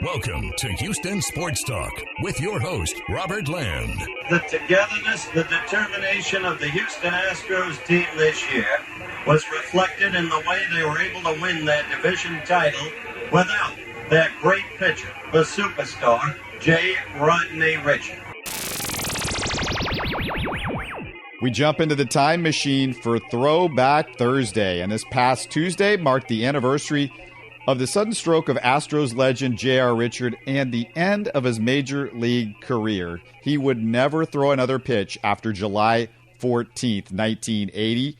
Welcome to Houston Sports Talk with your host, Robert Land. The togetherness, the determination of the Houston Astros team this year was reflected in the way they were able to win that division title without that great pitcher, the superstar, J. Rodney Richard. We jump into the time machine for Throwback Thursday, and this past Tuesday marked the anniversary of the sudden stroke of Astros legend JR Richard and the end of his major league career. He would never throw another pitch after July 14th, 1980.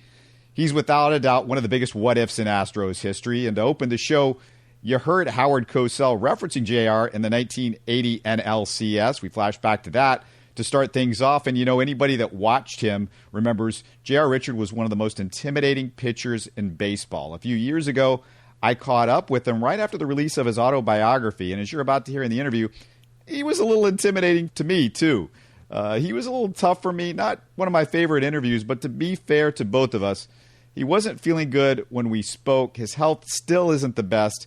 He's without a doubt one of the biggest what-ifs in Astros history, and to open the show, you heard Howard Cosell referencing JR in the 1980 NLCS. We flash back to that to start things off, and anybody that watched him remembers JR Richard was one of the most intimidating pitchers in baseball. A few years ago, I caught up with him right after the release of his autobiography, and as you're about to hear in the interview, he was a little intimidating to me, too. He was a little tough for me, not one of my favorite interviews, but to be fair to both of us, he wasn't feeling good when we spoke. His health still isn't the best,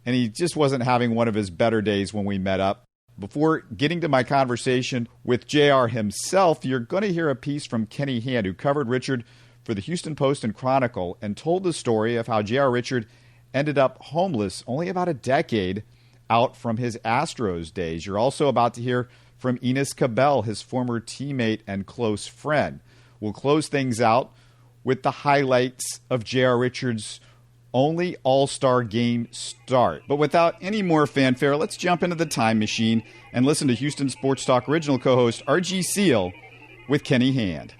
and he just wasn't having one of his better days when we met up. Before getting to my conversation with JR himself, you're going to hear a piece from Kenny Hand, who covered Richard for the Houston Post and Chronicle and told the story of how JR Richard ended up homeless only about a decade out from his Astros days. You're also about to hear from Enos Cabell, his former teammate and close friend. We'll close things out with the highlights of JR Richard's only All-Star game start. But without any more fanfare, let's jump into the time machine and listen to Houston Sports Talk original co-host R.G. Seal with Kenny Hand.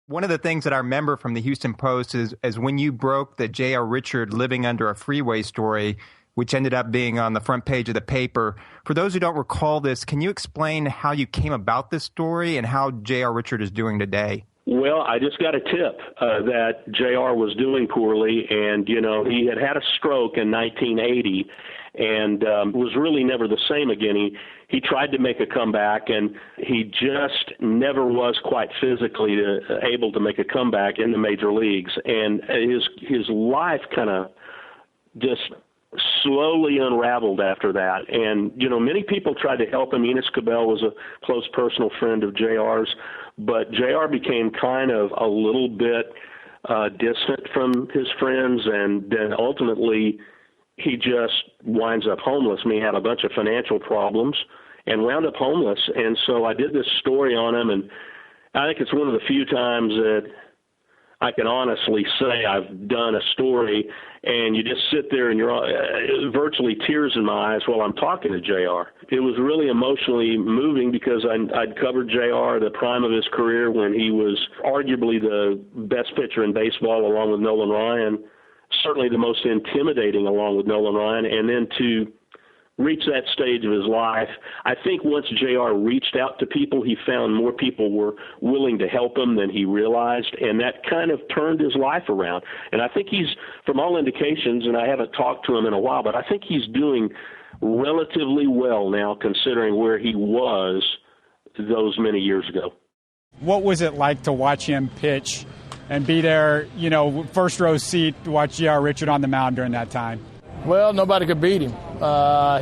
One of the things that I remember from the Houston Post is when you broke the J.R. Richard living under a freeway story, which ended up being on the front page of the paper. For those who don't recall this, can you explain how you came about this story and how J.R. Richard is doing today? Well, I just got a tip that JR was doing poorly, and, he had a stroke in 1980 and was really never the same again. He tried to make a comeback, and he just never was quite physically able to make a comeback in the major leagues. And his life kind of just slowly unraveled after that. And, many people tried to help him. Enos Cabell was a close personal friend of JR's, but JR became kind of a little bit distant from his friends, and then ultimately he just winds up homeless. He had a bunch of financial problems and wound up homeless. And so I did this story on him, and I think it's one of the few times that I can honestly say I've done a story, and you just sit there and you're virtually tears in my eyes while I'm talking to JR. It was really emotionally moving because I'd covered JR the prime of his career when he was arguably the best pitcher in baseball along with Nolan Ryan, certainly the most intimidating along with Nolan Ryan, and then to reach that stage of his life. I think once JR reached out to people, he found more people were willing to help him than he realized, and that kind of turned his life around. And I think he's, from all indications, and I haven't talked to him in a while, but I think he's doing relatively well now considering where he was those many years ago. What was it like to watch him pitch and be there, first row seat to watch JR Richard on the mound during that time? Well, nobody could beat him.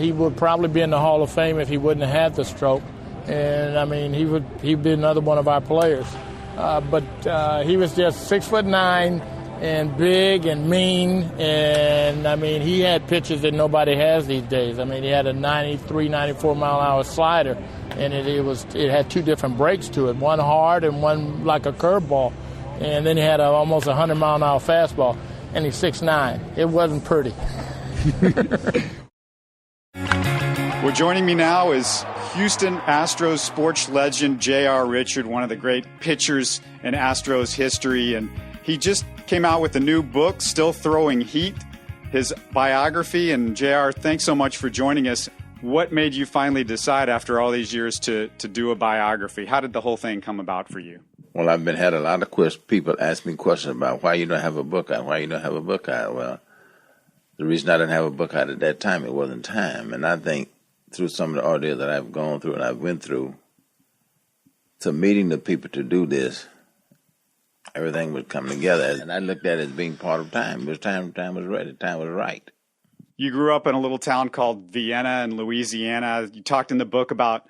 He would probably be in the Hall of Fame if he wouldn't have had the stroke. And, he'd be another one of our players. But he was just 6'9" and big and mean. And, he had pitches that nobody has these days. He had a 93, 94-mile-an-hour slider, and it had two different breaks to it, one hard and one like a curveball. And then he had almost 100-mile-an-hour fastball, and he's 6'9". It wasn't pretty. Well, joining me now is Houston Astros sports legend JR Richard, one of the great pitchers in Astros history, and he just came out with a new book, Still Throwing Heat, his biography. And JR, thanks so much for joining us. What made you finally decide after all these years to do a biography? How did the whole thing come about for you? Well, I've had a lot of people ask me questions about why you don't have a book out, Well, the reason I didn't have a book out at that time, it wasn't time. And I think through some of the ordeal that I've gone through and I've went through, to meeting the people to do this, everything would come together. And I looked at it as being part of time. It was time was ready. Time was right. You grew up in a little town called Vienna in Louisiana. You talked in the book about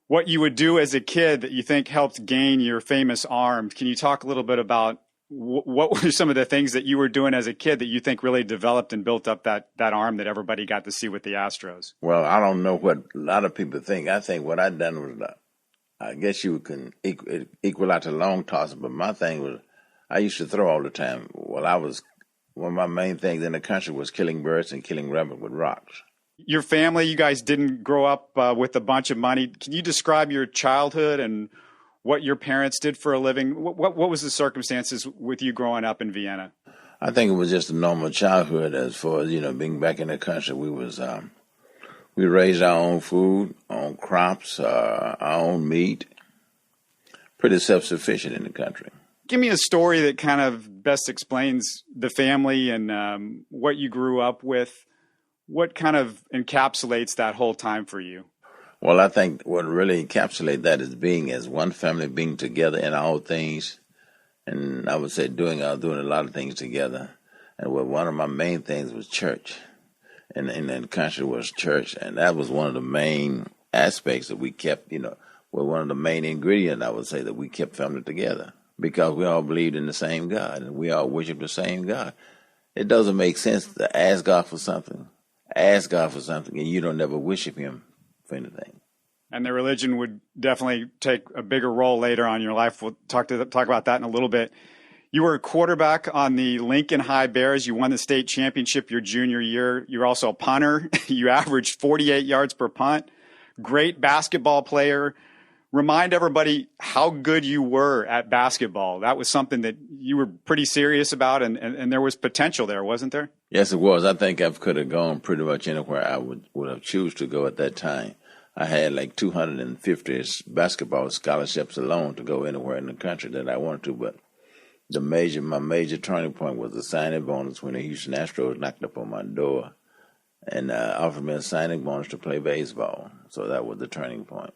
what you would do as a kid that you think helped gain your famous arm. Can you talk a little bit about what were some of the things that you were doing as a kid that you think really developed and built up that arm that everybody got to see with the Astros? Well, I don't know what a lot of people think. I think what I done was, I guess you can equal out to long tosser, but my thing was I used to throw all the time. Well, one of my main things in the country was killing birds and killing rabbits with rocks. Your family, you guys didn't grow up with a bunch of money. Can you describe your childhood and what your parents did for a living? What was the circumstances with you growing up in Vienna? I think it was just a normal childhood as far as, being back in the country. We raised our own food, our own crops, our own meat. Pretty self-sufficient in the country. Give me a story that kind of best explains the family and what you grew up with. What kind of encapsulates that whole time for you? Well, I think what really encapsulates that is being as one family, being together in all things, and I would say doing a lot of things together. And one of my main things was church, and the country was church, and that was one of the main aspects that we kept. One of the main ingredients, I would say, that we kept family together because we all believed in the same God and we all worshiped the same God. It doesn't make sense to ask God for something, and you don't never worship Him for anything. And the religion would definitely take a bigger role later on in your life. We'll talk about that in a little bit. You were a quarterback on the Lincoln High Bears. You won the state championship your junior year. You were also a punter. You averaged 48 yards per punt. Great basketball player. Remind everybody how good you were at basketball. That was something that you were pretty serious about, and there was potential there, wasn't there? Yes, it was. I think I could have gone pretty much anywhere I would have chosen to go at that time. I had like 250 basketball scholarships alone to go anywhere in the country that I wanted to, but my major turning point was the signing bonus when the Houston Astros knocked up on my door and offered me a signing bonus to play baseball. So that was the turning point.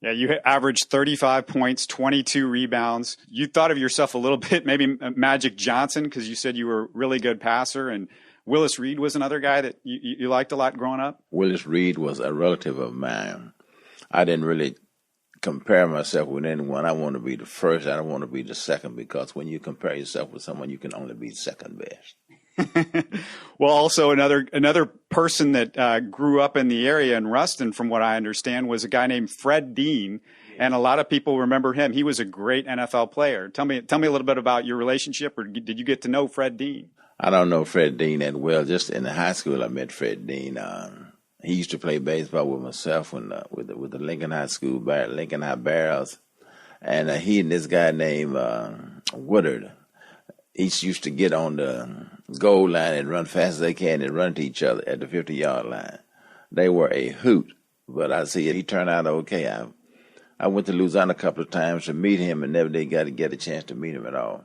Yeah, you averaged 35 points, 22 rebounds. You thought of yourself a little bit, maybe Magic Johnson, because you said you were a really good passer, and Willis Reed was another guy that you liked a lot growing up? Willis Reed was a relative of mine. I didn't really compare myself with anyone. I want to be the first. I don't want to be the second, because when you compare yourself with someone, you can only be second best. Well, also another person that grew up in the area in Ruston, from what I understand, was a guy named Fred Dean, and a lot of people remember him. He was a great NFL player. Tell me a little bit about your relationship, or did you get to know Fred Dean? I don't know Fred Dean that well. Just in high school, I met Fred Dean. He used to play baseball with myself with the Lincoln High Bears, and he and this guy named Woodard each used to get on the goal line and run fast as they can and run to each other at the 50-yard line. They were a hoot, but I see he turned out okay. I went to Louisiana a couple of times to meet him and never did get a chance to meet him at all.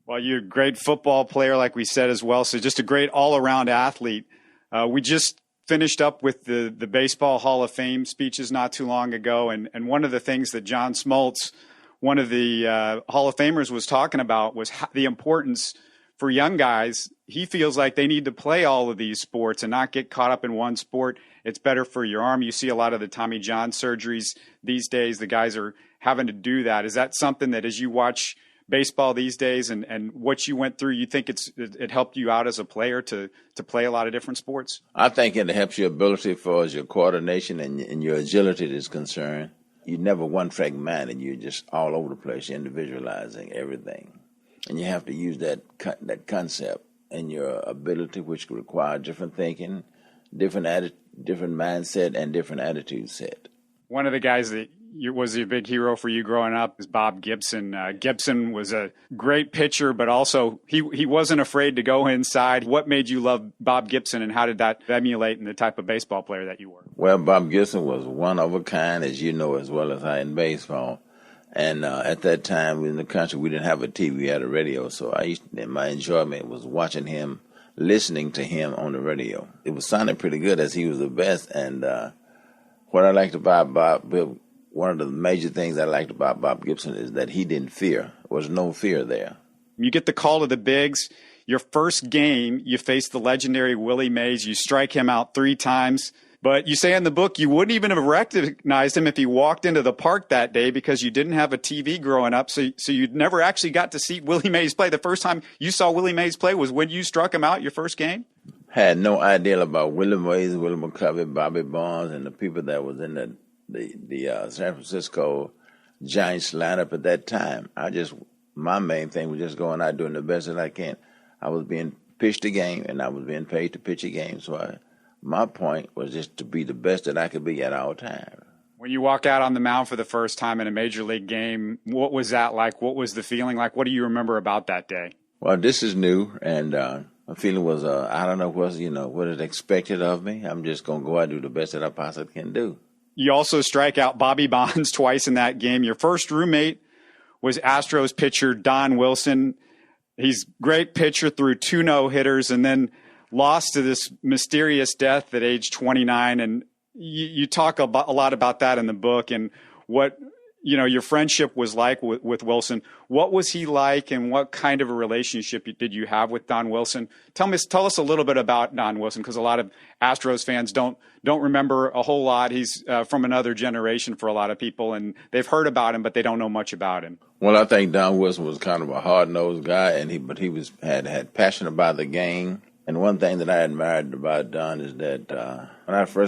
Well, you're a great football player, like we said as well, so just a great all-around athlete. We just finished up with the Baseball Hall of Fame speeches not too long ago, and one of the things that John Smoltz, one of the Hall of Famers, was talking about was the importance for young guys. He feels like they need to play all of these sports and not get caught up in one sport. It's better for your arm. You see a lot of the Tommy John surgeries these days. The guys are having to do that. Is that something that, as you watch baseball these days and what you went through, you think it helped you out as a player to play a lot of different sports? I think it helps your ability as far as your coordination and your agility is concerned. You're never one track mind, and you're just all over the place. You're individualizing everything, and you have to use that concept and your ability, which require different thinking, different mindset, and different attitude set. One of the guys that was a big hero for you growing up is Bob Gibson. Gibson was a great pitcher, but also he wasn't afraid to go inside. What made you love Bob Gibson, and how did that emulate in the type of baseball player that you were? Well, Bob Gibson was one of a kind, as you know, as well as I in baseball. And at that time in the country, we didn't have a TV, we had a radio. So my enjoyment was watching him, listening to him on the radio. It was sounding pretty good, as he was the best. And what I liked about one of the major things I liked about Bob Gibson is that he didn't fear. There was no fear there. You get the call to the bigs. Your first game, you faced the legendary Willie Mays. You strike him out 3 times. But you say in the book you wouldn't even have recognized him if he walked into the park that day because you didn't have a TV growing up. So you never actually got to see Willie Mays play. The first time you saw Willie Mays play was when you struck him out your first game? Had no idea about Willie Mays, Willie McCovey, Bobby Bonds, and the people that was in the San Francisco Giants lineup at that time. My main thing was just going out doing the best that I can. I was being pitched a game, and I was being paid to pitch a game, so my point was just to be the best that I could be at all times. When you walk out on the mound for the first time in a major league game, what was that like? What was the feeling like? What do you remember about that day? Well, this is new, and my feeling was, I don't know what is expected of me. I'm just going to go out and do the best that I possibly can do. You also strike out Bobby Bonds twice in that game. Your first roommate was Astros pitcher Don Wilson. He's a great pitcher, threw 2 no-hitters, and then lost to this mysterious death at age 29. And you talk a lot about that in the book and what your friendship was like with Wilson. What was he like, and what kind of a relationship did you have with Don Wilson? Tell us a little bit about Don Wilson, because a lot of Astros fans don't remember a whole lot. He's from another generation for a lot of people, and they've heard about him, but they don't know much about him. Well, I think Don Wilson was kind of a hard-nosed guy, and he had passion about the game. And one thing that I admired about Don is that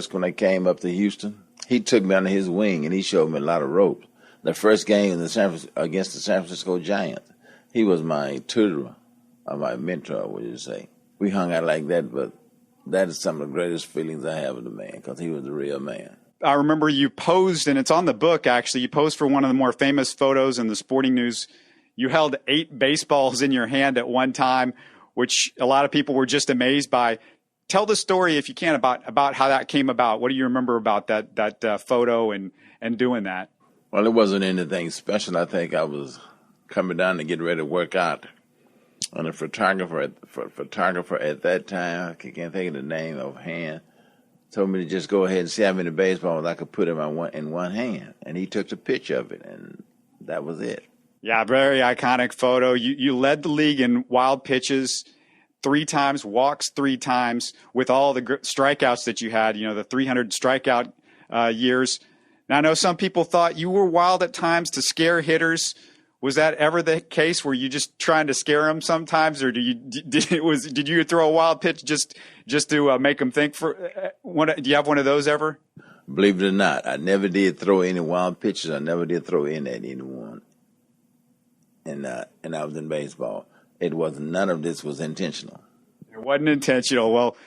when I came up to Houston, he took me under his wing and he showed me a lot of ropes. The first game against the San Francisco Giants, he was my tutor, or my mentor, would you say. We hung out like that, but that is some of the greatest feelings I have of the man, because he was the real man. I remember you posed, and it's on the book actually, you posed for one of the more famous photos in the Sporting News. You held 8 baseballs in your hand at one time, which a lot of people were just amazed by. Tell the story, if you can, about how that came about. What do you remember about that photo and doing that? Well, it wasn't anything special. I think I was coming down to get ready to work out, and a photographer at that time, I can't think of the name offhand, told me to just go ahead and see how many baseballs I could put in one hand, and he took the picture of it, and that was it. Yeah, very iconic photo. You led the league in wild pitches 3 times, walks 3 times, with all the strikeouts that you had, the 300 strikeout years. Now, I know some people thought you were wild at times to scare hitters. Was that ever the case? Were you just trying to scare them sometimes, or did you throw a wild pitch just to make them think? Do you have one of those ever? Believe it or not, I never did throw any wild pitches. I never did throw in at anyone. And I was in baseball. None of this was intentional. It wasn't intentional. Well,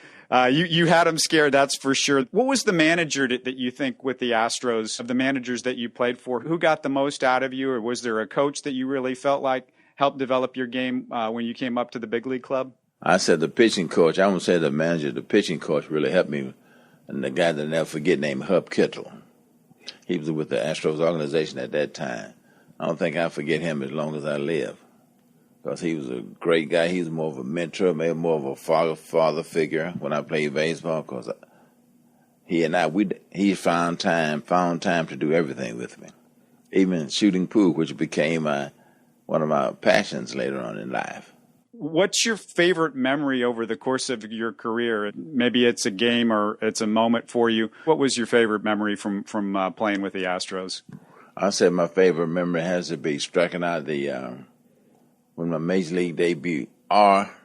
you had them scared, that's for sure. What was the manager that you think with the Astros, of the managers that you played for, who got the most out of you, or was there a coach that you really felt like helped develop your game when you came up to the big league club? I said the pitching coach. I won't say the manager. The pitching coach really helped me. And the guy that I'll never forget named Hub Kittle. He was with the Astros organization at that time. I don't think I'll forget him as long as I live, because he was a great guy. He was more of a mentor, maybe more of a father figure when I played baseball, because he found time to do everything with me, even shooting pool, which became one of my passions later on in life. What's your favorite memory over the course of your career? Maybe it's a game or it's a moment for you. What was your favorite memory from playing with the Astros? I said my favorite memory has to be striking out when my major league debut,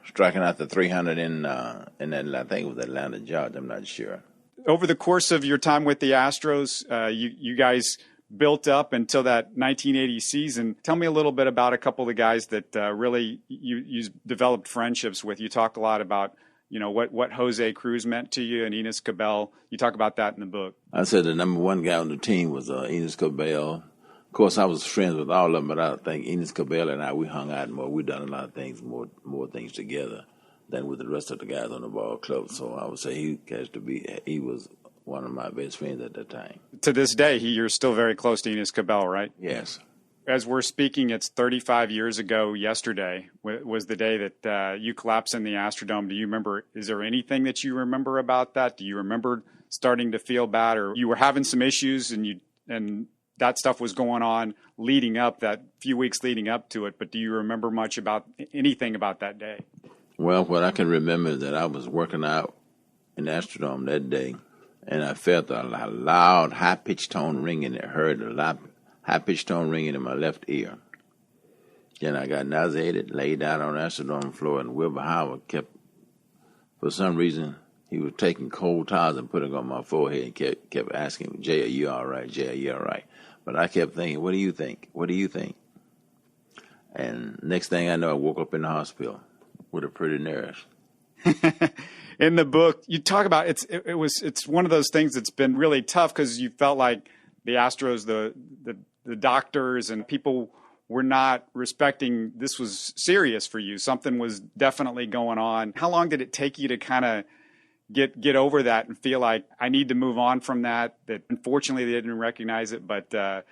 striking out the 300 in I think it was Atlanta, Georgia. I'm not sure. Over the course of your time with the Astros, you guys built up until that 1980 season. Tell me a little bit about a couple of the guys that really you developed friendships with. You talk a lot about what Jose Cruz meant to you and Enos Cabell. You talk about that in the book. I said the number one guy on the team was Enos Cabell. Of course, I was friends with all of them, but I think Enos Cabell and we hung out more. We done a lot of things, more things together than with the rest of the guys on the ball club. So I would say he was one of my best friends at that time. To this day, you're still very close to Enos Cabell, right? Yes. As we're speaking, it's 35 years ago yesterday was the day that you collapsed in the Astrodome. Do you remember, is there anything that you remember about that? Do you remember starting to feel bad, or you were having some issues and that stuff was going on leading up, that few weeks leading up to it, but do you remember much about anything about that day? Well, what I can remember is that I was working out in the Astrodome that day, and I felt a loud, high-pitched tone ringing. I heard a loud, high-pitched tone ringing in my left ear. Then I got nauseated, laid down on the Astrodome floor, and Wilbur Howard kept, for some reason, he was taking cold towels and putting them on my forehead and kept asking me, Jay, are you all right? Jay, are you all right? But I kept thinking, what do you think? What do you think? And next thing I know, I woke up in the hospital with a pretty nurse. In the book, you talk about it's one of those things that's been really tough because you felt like the Astros, the doctors and people were not respecting this was serious for you. Something was definitely going on. How long did it take you to kind of get over that and feel like I need to move on from that? That unfortunately they didn't recognize it, but that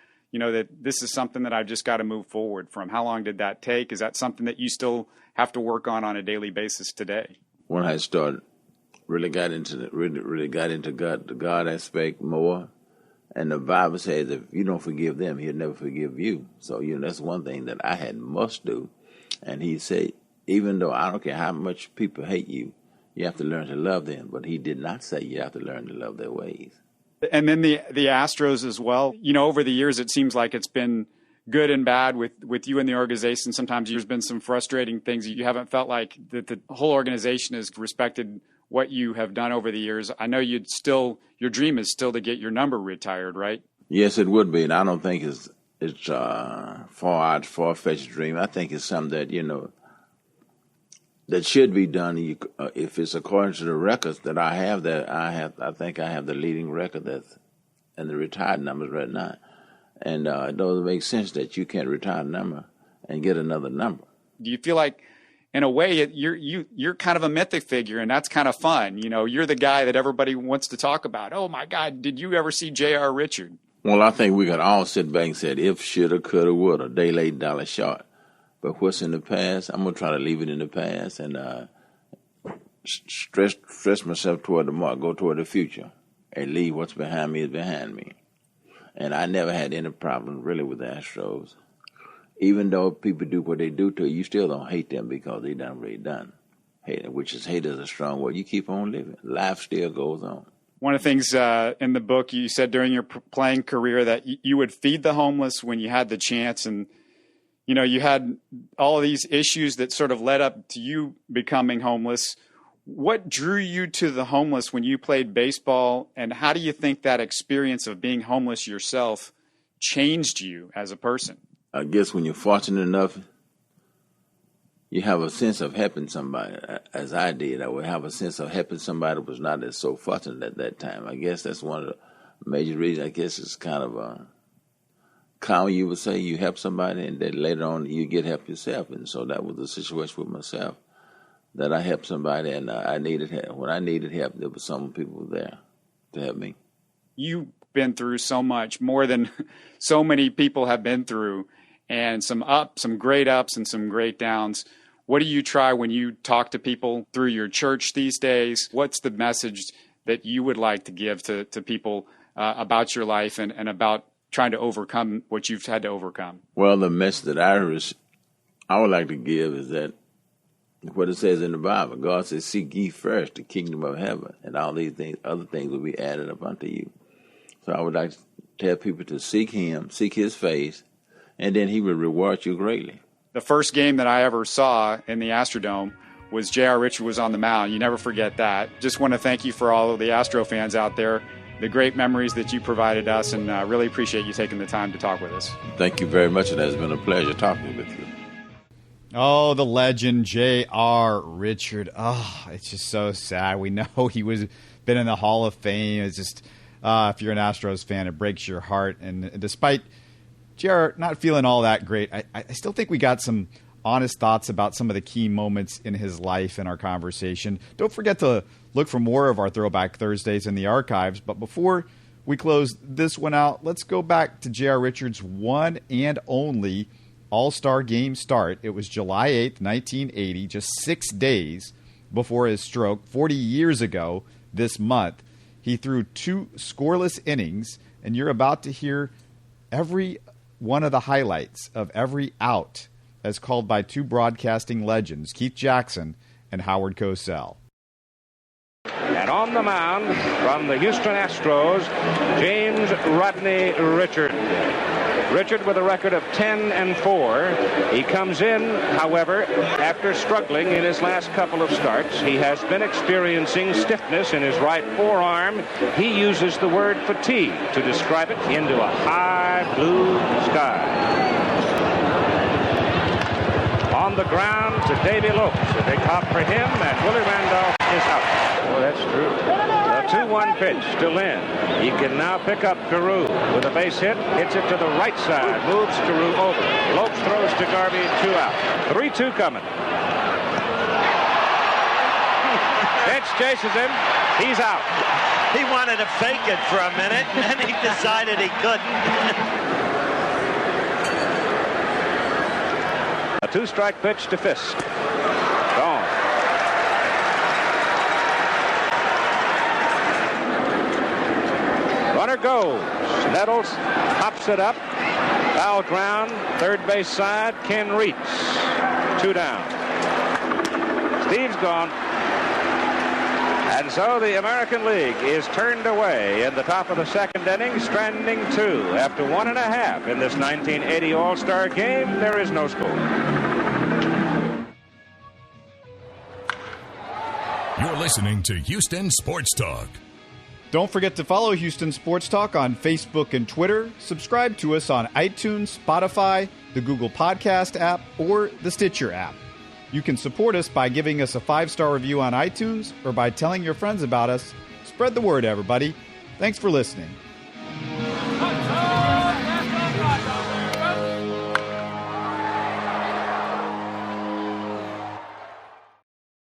this is something that I've just got to move forward from. How long did that take? Is that something that you still have to work on a daily basis today? When I started, really got into the God aspect more. And the Bible says if you don't forgive them, he'll never forgive you. So, that's one thing that I had must do. And he said, even though I don't care how much people hate you, you have to learn to love them. But he did not say you have to learn to love their ways. And then the Astros as well. Over the years, it seems like it's been good and bad with you and the organization. Sometimes there's been some frustrating things. You haven't felt like that the whole organization has respected what you have done over the years. I know your dream is still to get your number retired, right? Yes, it would be. And I don't think it's far-fetched dream. I think it's something that, that should be done. If it's according to the records that I have, I think I have the leading record that's in the retired numbers right now. And it doesn't make sense that you can't retire a number and get another number. Do you feel like, in a way, you're kind of a mythic figure, and that's kind of fun? You're the guy that everybody wants to talk about. Oh, my God, did you ever see JR Richard? Well, I think we could all sit back and say, if, shoulda, coulda, woulda, day late, dollar short. But what's in the past, I'm going to try to leave it in the past and stress myself toward the mark, go toward the future, and leave what's behind me is behind me. And I never had any problem really with the Astros. Even though people do what they do to you, you still don't hate them because they done what they done. Hate is a strong word. You keep on living. Life still goes on. One of the things in the book you said during your playing career that you would feed the homeless when you had the chance. And, you had all of these issues that sort of led up to you becoming homeless. What drew you to the homeless when you played baseball? And how do you think that experience of being homeless yourself changed you as a person? I guess when you're fortunate enough, you have a sense of helping somebody, as I did. I would have a sense of helping somebody who was not as so fortunate at that time. I guess that's one of the major reasons. I guess it's kind of common, you would say, you help somebody and then later on you get help yourself. And so that was the situation with myself, that I helped somebody and I needed help. When I needed help, there were some people there to help me. You've been through so much, more than so many people have been through. And some great ups and some great downs. What do you try when you talk to people through your church these days? What's the message that you would like to give to people about your life and about trying to overcome what you've had to overcome? Well, the message that I would like to give is that what it says in the Bible. God says, seek ye first the kingdom of heaven, and all these things, other things will be added up unto you. So I would like to tell people to seek him, seek his face, and then he will reward you greatly. The first game that I ever saw in the Astrodome was JR Richard was on the mound. You never forget that. Just want to thank you for all of the Astro fans out there, the great memories that you provided us, and really appreciate you taking the time to talk with us. Thank you very much. It has been a pleasure talking with you. Oh, the legend, JR Richard. Oh, it's just so sad. We know he been in the Hall of Fame. It's just, if you're an Astros fan, it breaks your heart. And despite JR not feeling all that great, I still think we got some honest thoughts about some of the key moments in his life in our conversation. Don't forget to look for more of our Throwback Thursdays in the archives. But before we close this one out, let's go back to JR Richard's one and only All-Star game start. It was July 8th, 1980, just 6 days before his stroke, 40 years ago this month. He threw 2 scoreless innings, and you're about to hear every one of the highlights of every out as called by 2 broadcasting legends, Keith Jackson and Howard Cosell. And on the mound from the Houston Astros, James Rodney Richard. Richard with a record of 10-4. He comes in, however, after struggling in his last couple of starts. He has been experiencing stiffness in his right forearm. He uses the word fatigue to describe it, into a high blue sky. On the ground to Davey Lopes. A big hop for him, and Willie Randolph is out. Oh, that's true. The 2-1 pitch to Lynn. He can now pick up Carew with a base hit. Hits it to the right side. Moves Carew over. Lopes throws to Garvey. 2 out. 3-2 coming. Pitch chases him. He's out. He wanted to fake it for a minute, and then he decided he couldn't. A 2-strike pitch to Fisk. Gone. Runner goes. Nettles hops it up. Foul ground. Third base side. Ken reach. 2 down. Steve's gone. And so the American League is turned away in the top of the second inning, stranding 2 after 1.5 in this 1980 All-Star game. There is no score. You're listening to Houston Sports Talk. Don't forget to follow Houston Sports Talk on Facebook and Twitter. Subscribe to us on iTunes, Spotify, the Google Podcast app, or the Stitcher app. You can support us by giving us a 5-star review on iTunes or by telling your friends about us. Spread the word, everybody. Thanks for listening.